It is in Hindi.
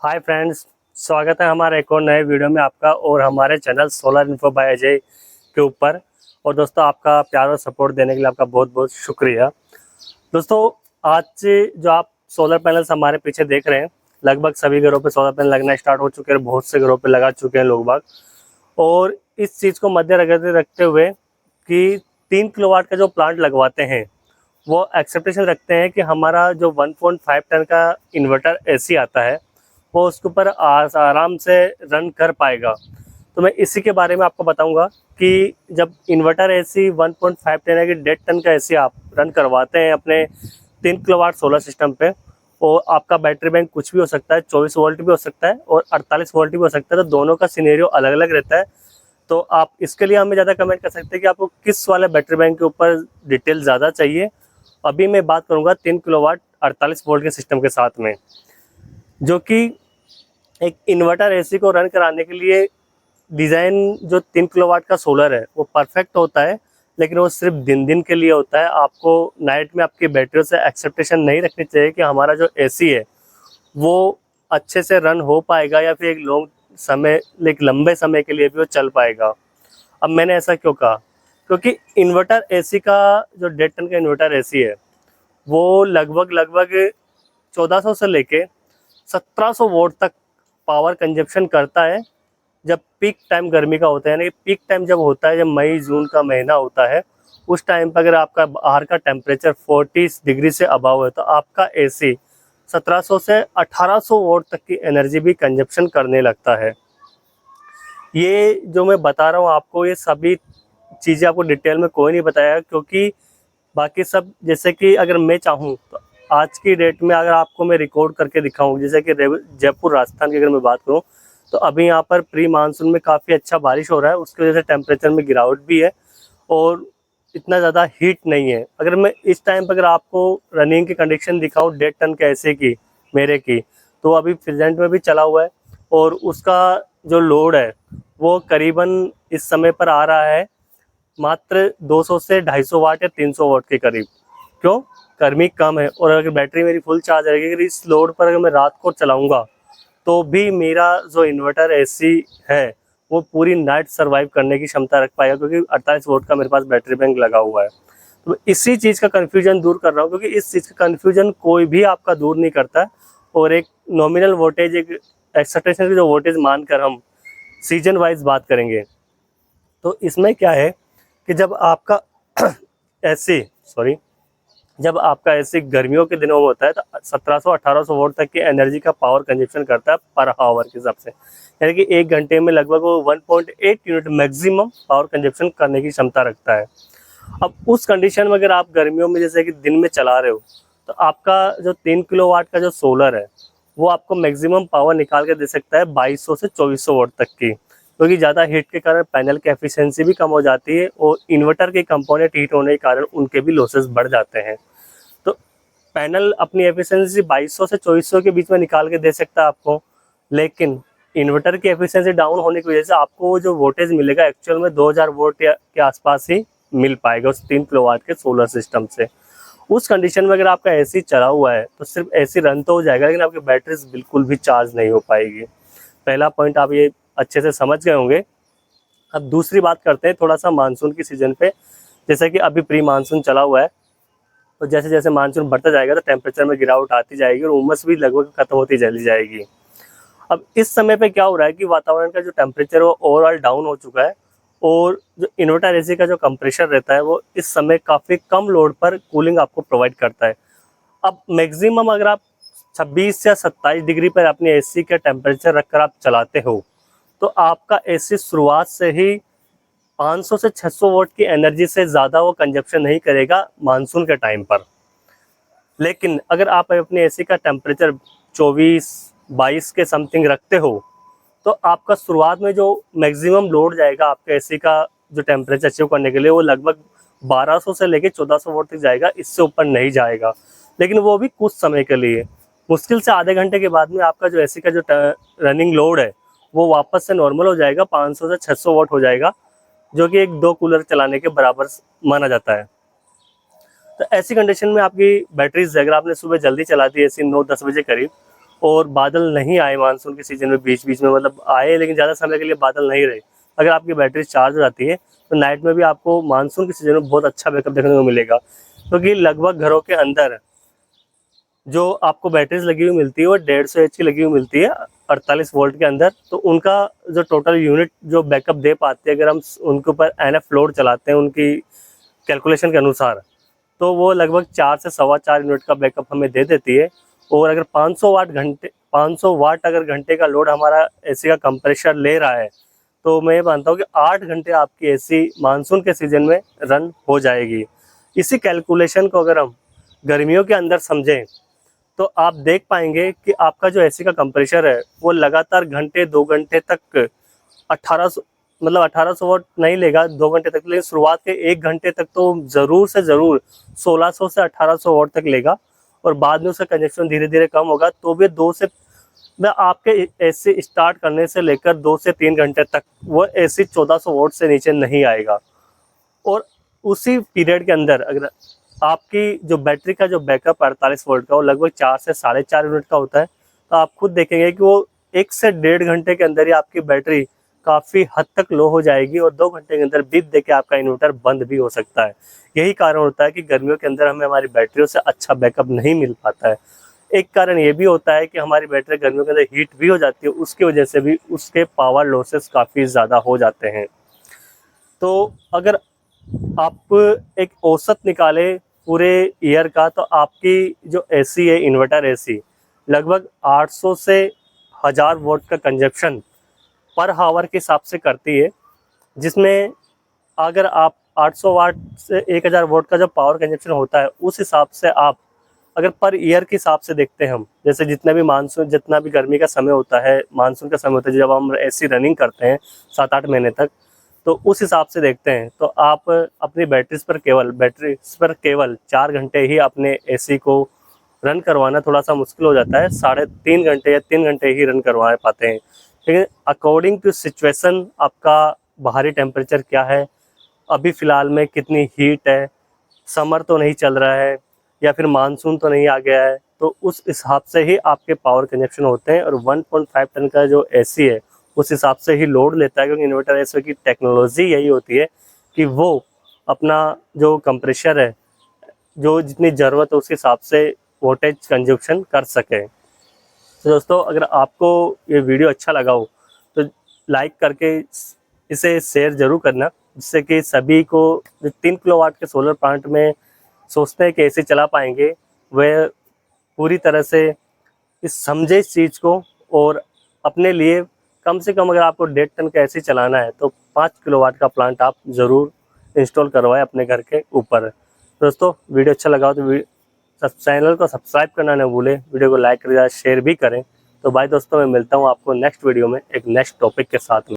हाय फ्रेंड्स, स्वागत है हमारे एक और नए वीडियो में आपका और हमारे channel solar info by Ajay के ऊपर। और दोस्तों, आपका प्यार और सपोर्ट देने के लिए आपका बहुत बहुत शुक्रिया। दोस्तों, आज से जो आप सोलर पैनल्स हमारे पीछे देख रहे हैं, लगभग सभी घरों पे सोलर पैनल लगना स्टार्ट हो चुके हैं, बहुत से घरों पे लगा चुके हैं लोग बाग। और इस चीज़ को मद्देनजर रखते हुए कि 3 किलोवाट का जो प्लांट लगवाते हैं वो एक्सपेक्टेशन रखते हैं कि हमारा जो 1.5 टन का इन्वर्टर एसी आता है वो उसके ऊपर आराम से रन कर पाएगा। तो मैं इसी के बारे में आपको बताऊंगा कि जब इन्वर्टर एसी 1.5 टन की 1.5 टन का एसी आप रन करवाते हैं अपने 3 किलोवाट सोलर सिस्टम पे, और आपका बैटरी बैंक कुछ भी हो सकता है, 24 वोल्ट भी हो सकता है और 48 वोल्ट भी हो सकता है, तो दोनों का सिनेरियो अलग अलग रहता है। तो आप इसके लिए हमें ज़्यादा कमेंट कर सकते हैं कि आपको किस वाले बैटरी बैंक के ऊपर डिटेल ज़्यादा चाहिए। अभी मैं बात करूंगा 3 किलोवाट 48 वोल्ट के सिस्टम के साथ में, जो कि एक इन्वर्टर एसी को रन कराने के लिए डिज़ाइन जो 3 किलोवाट का सोलर है वो परफेक्ट होता है, लेकिन वो सिर्फ दिन दिन के लिए होता है। आपको नाइट में आपकी बैटरियों से एक्सेप्टेशन नहीं रखनी चाहिए कि हमारा जो एसी है वो अच्छे से रन हो पाएगा या फिर एक लंबे समय के लिए भी वो चल पाएगा। अब मैंने ऐसा क्यों कहा, क्योंकि इन्वर्टर एसी का जो 1.5 टन का इन्वर्टर एसी है वो लगभग लगभग 1400 से लेके 1700 वोल्ट तक पावर कंजप्शन करता है जब पीक टाइम गर्मी का होता है। यानी पीक टाइम जब होता है, जब मई जून का महीना होता है, उस टाइम पर अगर आपका बाहर का टेम्परेचर 40 डिग्री से अबव है तो आपका एसी 1700 से 1800 वोल्ट तक की एनर्जी भी कंजप्शन करने लगता है। ये जो मैं बता रहा हूँ आपको, ये सभी चीज़ें आपको डिटेल में कोई नहीं बताया, क्योंकि बाकी सब जैसे कि अगर मैं चाहूँ तो आज की डेट में अगर आपको मैं रिकॉर्ड करके दिखाऊँ, जैसे कि जयपुर राजस्थान की अगर मैं बात करूँ तो अभी यहाँ पर प्री मानसून में काफ़ी अच्छा बारिश हो रहा है, उसकी वजह से टेम्परेचर में गिरावट भी है और इतना ज़्यादा हीट नहीं है। अगर मैं इस टाइम पर अगर आपको रनिंग की कंडीशन दिखाऊँ 1.5 टन के ऐसे की मेरे की, तो अभी प्रेजेंट में भी चला हुआ है और उसका जो लोड है वो करीबन इस समय पर आ रहा है मात्र 200 से 250 वाट या 300 वाट के करीब। क्यों? गर्मी कम है और अगर बैटरी मेरी फुल चार्ज रहेगी, अगर इस लोड पर अगर मैं रात को चलाऊंगा तो भी मेरा जो इन्वर्टर एसी है वो पूरी नाइट सर्वाइव करने की क्षमता रख पाएगा, क्योंकि 48 वोल्ट का मेरे पास बैटरी बैंक लगा हुआ है। तो इसी चीज़ का कन्फ्यूजन दूर कर रहा हूँ, क्योंकि इस चीज़ का कन्फ्यूजन कोई भी आपका दूर नहीं करता है। और एक नॉमिनल वोल्टेज, एक एक्सपेक्टेशन की जो वोल्टेज मानकर हम सीजन वाइज बात करेंगे, तो इसमें क्या है कि जब आपका एसी गर्मियों के दिनों में होता है तो 1700-1800 वोल्ट तक की एनर्जी का पावर कंजप्शन करता है पर आवर के हिसाब से। यानी कि 1 घंटे में लगभग वो 1.8 यूनिट मैक्सिमम पावर कंजप्शन करने की क्षमता रखता है। अब उस कंडीशन में अगर आप गर्मियों में जैसे कि दिन में चला रहे हो तो आपका जो 3 किलोवाट का जो सोलर है वो आपको मैक्सिमम पावर निकाल के दे सकता है 2200 से 2400 वोल्ट तक की, क्योंकि ज़्यादा हीट के कारण पैनल की एफिशिएंसी भी कम हो जाती है और इन्वर्टर के कंपोनेंट हीट होने के कारण उनके भी लॉसेस बढ़ जाते हैं। तो पैनल अपनी एफिशिएंसी 2200 से 2400 के बीच में निकाल के दे सकता है आपको, लेकिन इन्वर्टर की एफिशिएंसी डाउन होने की वजह से आपको जो वोल्टेज मिलेगा एक्चुअल में 2000 वोल्ट के आसपास ही मिल पाएगा उस 3 किलोवाट के सोलर सिस्टम से। उस कंडीशन में अगर आपका एसी चला हुआ है तो सिर्फ एसी रन तो हो जाएगा, लेकिन आपकी बैटरीज बिल्कुल भी चार्ज नहीं हो पाएगी। पहला पॉइंट आप ये अच्छे से समझ गए होंगे। अब दूसरी बात करते हैं थोड़ा सा मानसून की सीजन पे। जैसे कि अभी प्री मानसून चला हुआ है, तो जैसे जैसे मानसून बढ़ता जाएगा तो टेम्परेचर में गिरावट आती जाएगी और उमस भी लगभग खत्म होती चली जाएगी। अब इस समय पे क्या हो रहा है कि वातावरण का जो टेम्परेचर वो ओवरऑल डाउन हो चुका है और जो इन्वर्टर एसी का जो कंप्रेसर रहता है वो इस समय काफ़ी कम लोड पर कूलिंग आपको प्रोवाइड करता है। अब मैक्सिमम अगर आप 26 या 27 डिग्री पर अपने एसी का टेम्परेचर रखकर आप चलाते हो तो आपका एसी शुरुआत से ही 500 से 600 वोल्ट की एनर्जी से ज़्यादा वो कंजप्शन नहीं करेगा मानसून के टाइम पर। लेकिन अगर आप अपने एसी का टेम्परेचर 24-22 के समथिंग रखते हो तो आपका शुरुआत में जो मैक्सिमम लोड जाएगा आपके एसी का जो टेम्परेचर अचीव करने के लिए वो लगभग 1200 से लेके 1400 वोल्ट तक जाएगा, इससे ऊपर नहीं जाएगा। लेकिन वो भी कुछ समय के लिए, मुश्किल से आधे घंटे के बाद में आपका जो एसी का जो रनिंग लोड है वो वापस से नॉर्मल हो जाएगा, 500 से 600 वोल्ट हो जाएगा, जो कि 1-2 कूलर चलाने के बराबर माना जाता है। तो ऐसी कंडीशन में आपकी बैटरीज, अगर आपने सुबह जल्दी चला दी एसी 9-10 बजे करीब, और बादल नहीं आए मानसून के सीजन में, बीच बीच में मतलब आए लेकिन ज़्यादा समय के लिए बादल नहीं रहे, अगर आपकी बैटरी चार्ज हो जाती है तो नाइट में भी आपको मानसून के सीजन में बहुत अच्छा बैकअप देखने को मिलेगा। क्योंकि लगभग घरों के अंदर जो आपको बैटरीज लगी हुई मिलती है वो 150 एच की लगी हुई मिलती है 48 वोल्ट के अंदर। तो उनका जो टोटल यूनिट जो बैकअप दे पाते हैं, अगर हम उनके ऊपर एनएफ लोड चलाते हैं उनकी कैलकुलेशन के अनुसार, तो वो लगभग 4 से सवा 4 यूनिट का बैकअप हमें दे देती है। और अगर 500 वाट अगर घंटे का लोड हमारा एसी का कंप्रेसर ले रहा है, तो मैं ये मानता हूँ कि 8 घंटे आपकी एसी मानसून के सीजन में रन हो जाएगी। इसी कैलकुलेशन को अगर हम गर्मियों के अंदर समझें तो आप देख पाएंगे कि आपका जो एसी का कंप्रेसर है वो लगातार घंटे 2 घंटे तक 1800 वाट नहीं लेगा 2 घंटे तक, लेकिन शुरुआत के 1 घंटे तक तो ज़रूर से ज़रूर 1600 से 1800 वाट तक लेगा। और बाद में उसका कंजप्शन धीरे धीरे कम होगा, तो भी 2 से आपके एसी स्टार्ट करने से लेकर 2 से 3 घंटे तक वो एसी 1400 वाट से नीचे नहीं आएगा। और उसी पीरियड के अंदर अगर आपकी जो बैटरी का जो बैकअप 48 वोल्ट का वो लगभग 4 से 4.5 यूनिट का होता है, तो आप खुद देखेंगे कि वो 1 से 1.5 घंटे के अंदर ही आपकी बैटरी काफ़ी हद तक लो हो जाएगी और 2 घंटे के अंदर बीप देके आपका इन्वर्टर बंद भी हो सकता है। यही कारण होता है कि गर्मियों के अंदर हमें हमारी बैटरियों से अच्छा बैकअप नहीं मिल पाता है। एक कारण ये भी होता है कि हमारी बैटरी गर्मियों के अंदर हीट भी हो जाती है, उसकी वजह से भी उसके पावर लॉसेस काफ़ी ज़्यादा हो जाते हैं। तो अगर आप एक औसत निकाले पूरे ईयर का, तो आपकी जो एसी है इन्वर्टर एसी लगभग 800 से 1000 वोट का कंजप्शन पर हावर के हिसाब से करती है, जिसमें अगर आप 800 वाट से 1000 वोट का जो पावर कंजप्शन होता है उस हिसाब से आप अगर पर ईयर के हिसाब से देखते हैं हम, जैसे जितना भी गर्मी का समय होता है, मानसून का समय होता है, जब हम एसी रनिंग करते हैं 7-8 महीने तक, तो उस हिसाब से देखते हैं तो आप अपनी बैटरीज पर केवल 4 घंटे ही अपने एसी को रन करवाना थोड़ा सा मुश्किल हो जाता है। 3.5 घंटे या 3 घंटे ही रन करवा पाते हैं। लेकिन अकॉर्डिंग टू सिचुएशन आपका बाहरी टेम्परेचर क्या है, अभी फ़िलहाल में कितनी हीट है, समर तो नहीं चल रहा है या फिर मानसून तो नहीं आ गया है, तो उस हिसाब से ही आपके पावर कंजप्शन होते हैं। और 1.5 टन का जो एसी है उस हिसाब से ही लोड लेता है, क्योंकि इन्वर्टर एसी की टेक्नोलॉजी यही होती है कि वो अपना जो कंप्रेसर है, जो जितनी ज़रूरत है उस हिसाब से वोल्टेज कंजप्शन कर सके। तो दोस्तों, अगर आपको ये वीडियो अच्छा लगा हो तो लाइक करके इसे शेयर ज़रूर करना, जिससे कि सभी को जो 3 किलोवाट के सोलर प्लांट में सोचते हैं कि ऐसे चला पाएंगे, वह पूरी तरह से समझे इस चीज़ को और अपने लिए कम से कम अगर आपको 1.5 टन का एसी चलाना है तो 5 किलोवाट का प्लांट आप ज़रूर इंस्टॉल करवाएं अपने घर के ऊपर। दोस्तों, वीडियो अच्छा लगा हो तो चैनल को सब्सक्राइब करना न भूलें, वीडियो को लाइक करें, शेयर भी करें। तो भाई दोस्तों, मैं मिलता हूँ आपको नेक्स्ट वीडियो में एक नेक्स्ट टॉपिक के साथ में।